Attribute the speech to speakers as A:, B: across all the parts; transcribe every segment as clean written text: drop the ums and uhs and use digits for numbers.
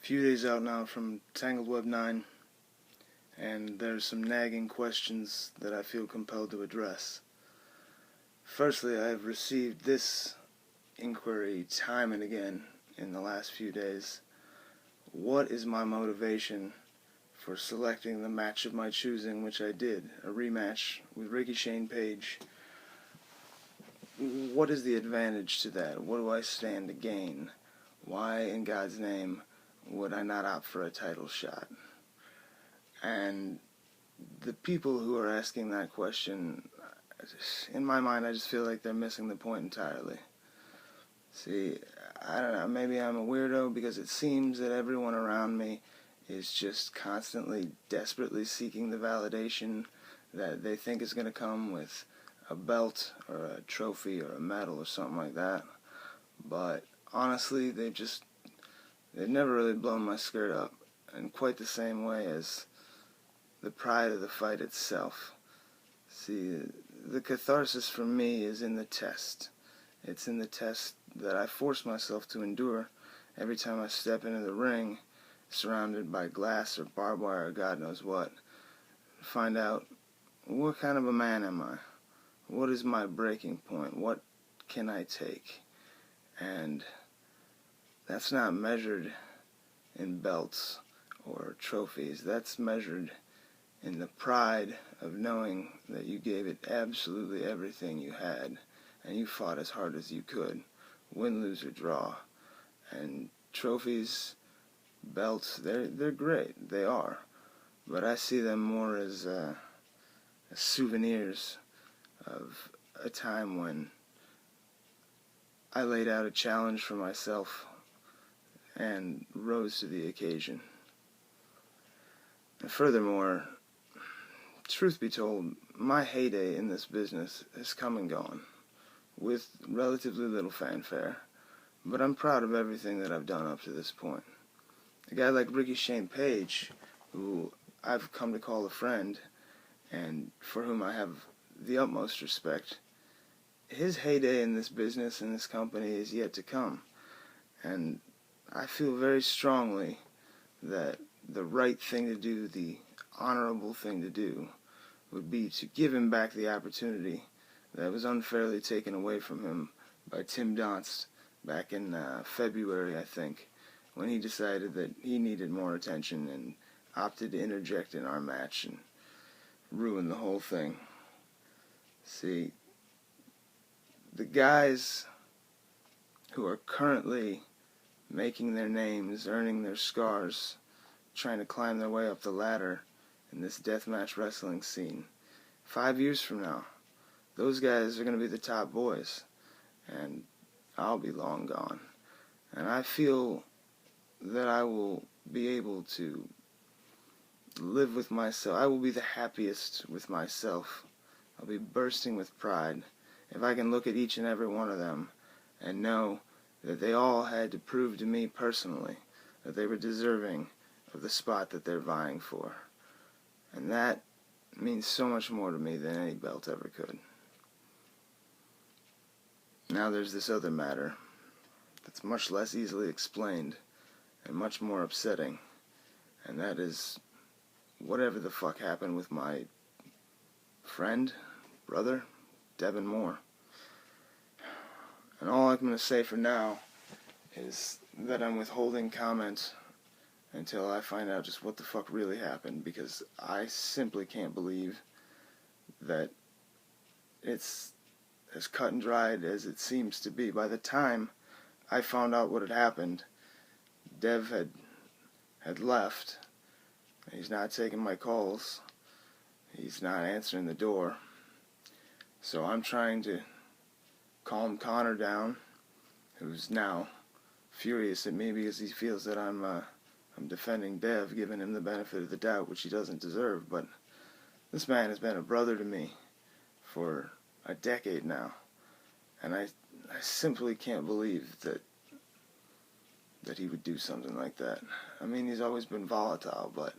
A: Few days out now from Tangled Web 9, and there's some nagging questions that I feel compelled to address. Firstly, I have received this inquiry time and again in the last few days. What is my motivation for selecting the match of my choosing, which I did, a rematch with Ricky Shane Page? What is the advantage to that? What do I stand to gain? Why, in God's name, would I not opt for a title shot? And the people who are asking that question, in my mind, I just feel like they're missing the point entirely. See, I don't know, maybe I'm a weirdo because it seems that everyone around me is just constantly, desperately seeking the validation that they think is going to come with a belt or a trophy or a medal or something like that. But honestly, they've never really blown my skirt up in quite the same way as the pride of the fight itself. See, the catharsis for me is in the test. It's in the test that I force myself to endure every time I step into the ring, surrounded by glass or barbed wire or God knows what. Find out, what kind of a man am I? What is my breaking point? What can I take? And that's not measured in belts or trophies. That's measured in the pride of knowing that you gave it absolutely everything you had, and you fought as hard as you could, win, lose, or draw. And trophies, belts, they're great. They are. But I see them more as souvenirs of a time when I laid out a challenge for myself and rose to the occasion. And furthermore, truth be told, my heyday in this business has come and gone with relatively little fanfare, but I'm proud of everything that I've done up to this point. A guy like Ricky Shane Page, who I've come to call a friend and for whom I have the utmost respect, his heyday in this business and this company is yet to come. And I feel very strongly that the right thing to do, the honorable thing to do, would be to give him back the opportunity that was unfairly taken away from him by Tim Donst back in February, I think, when he decided that he needed more attention and opted to interject in our match and ruin the whole thing. See, the guys who are currently making their names, earning their scars, trying to climb their way up the ladder in this deathmatch wrestling scene, 5 years from now, those guys are going to be the top boys, and I'll be long gone. And I feel that I will be able to live with myself. I will be the happiest with myself. I'll be bursting with pride if I can look at each and every one of them and know that they all had to prove to me personally that they were deserving of the spot that they're vying for. And that means so much more to me than any belt ever could. Now there's this other matter that's much less easily explained and much more upsetting, and that is whatever the fuck happened with my friend, brother, Devin Moore. And all I'm going to say for now is that I'm withholding comment until I find out just what the fuck really happened, because I simply can't believe that it's as cut and dried as it seems to be. By the time I found out what had happened, Dev had left. He's not taking my calls. He's not answering the door. So I'm trying to calm Connor down, who's now furious at me because he feels that I'm defending Dev, giving him the benefit of the doubt, which he doesn't deserve. But this man has been a brother to me for a decade now, and I simply can't believe that he would do something like that. I mean, he's always been volatile, but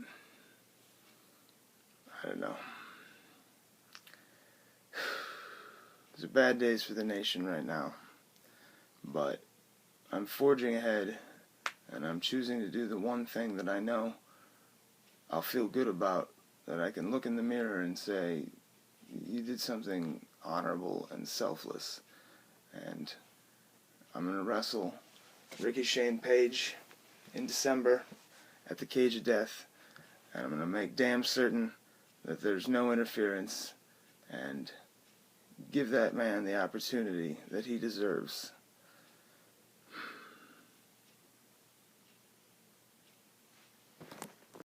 A: I don't know. These are bad days for the nation right now, but I'm forging ahead and I'm choosing to do the one thing that I know I'll feel good about, that I can look in the mirror and say, you did something honorable and selfless. And I'm going to wrestle Ricky Shane Page in December at the Cage of Death, and I'm going to make damn certain that there's no interference and give that man the opportunity that he deserves.